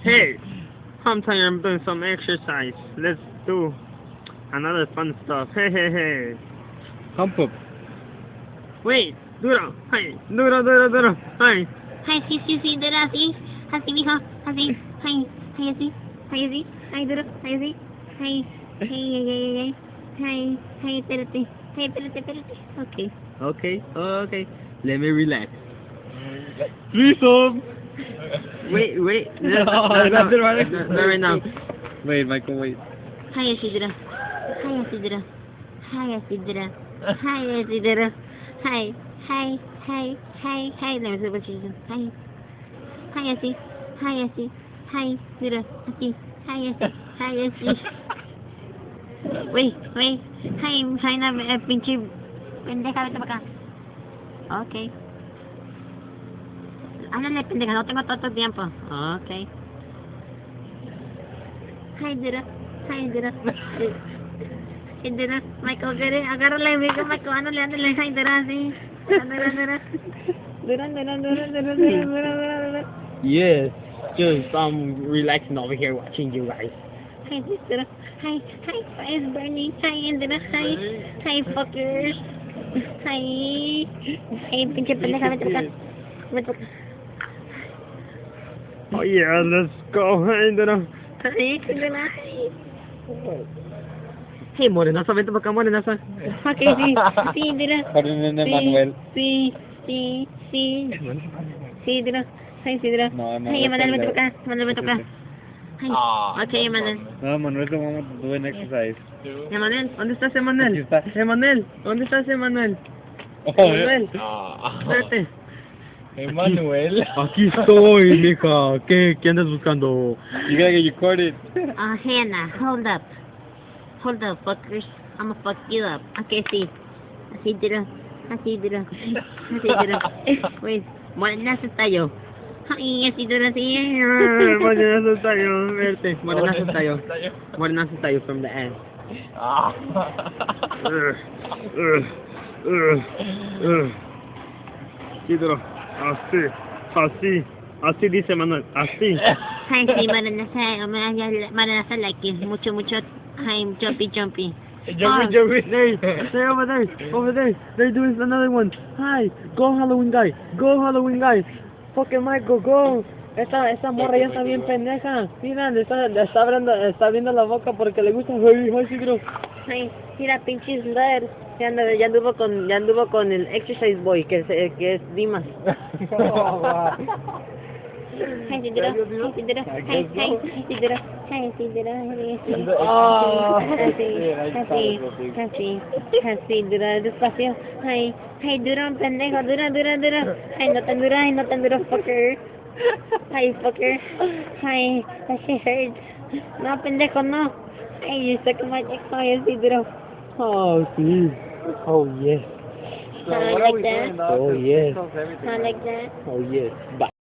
Hey, I'm tired. I'm doing some exercise. Let's do another fun stuff. Hey, hey, hey. Hump up. Wait, duro. Hey, duro. Hey. Hi, sí, dura, así, así, mijo, así, hi, así, hi, duro, así, hi, espérate, okay. Okay. Let me relax. Threesome. Wait. No, Not right now. Wait, Michael, wait. Hi, así, duro, hi, let me see what she's doing, hi, así, hi, duro, así, hi, así. Wait, hi na, pinche, pendeja, vete para acá. Okay. Ándale, pendeja, no tengo todo el tiempo. Okay. Hi, duro. Hey, duro. Michael, agárrale, amigo, Michael, ándale, hi, duro, así. Duro. Yes. Just relaxing over here watching you guys. Hi, duro. Hi, it's burning. Hi, duro. Hi, fuckers. Hi, pinche pendeja, vete para acá. Oh yeah, let's go. Hey, duro. Hey, morenaza, vente para acá, morenaza. Okay, sí, duro. Perdónenme, Manuel. Sí, duro. Hi, sí, duro. No, Hi, Emanuel, vete para acá. Hi. Okay, Emanuel. No, Manuel, the one with doing exercise. Emanuel, ¿dónde estás, Emanuel? Aquí está. Emanuel, ¿dónde estás, Emanuel? Oh, Emanuel, espérate. Emanuel. Aquí estoy, mija. ¿Qué andas buscando? You gotta get your corded. Hannah, hold up, fuckers. I'ma fuck you up. Okay, sí. Así duro. Wait, morenazo tayo. Ay, así duro, así. Morenazo tayo, verte. Morenazo tayo from the end. Sí, duro. Así dice Manuel, así. Ay, sí, morenazo like you. Mucho. Ay, jumpy. Jumpy. There, over there. They're doing another one. Hi, go Halloween guy. Fucking Michael, go. Esa morra ya está bien pendeja. Mira, le está abriendo la boca porque le gusta. Ay, sí, bro. Ay, mira, pinches slut. Ya anduvo con el exercise boy, que es Dimas. Hi, Sidra. Así, dura, despacio. Hi, dura, pendejo, dura. Ay, no tan duro, fucker. Hi, fucker. Hi, that shit hurts. No, pendejo, no. Ay, you suck my dick, así, duro. Oh, sí. Oh, yes. Like that. Oh, yes. Like that. Oh, yes. Bye.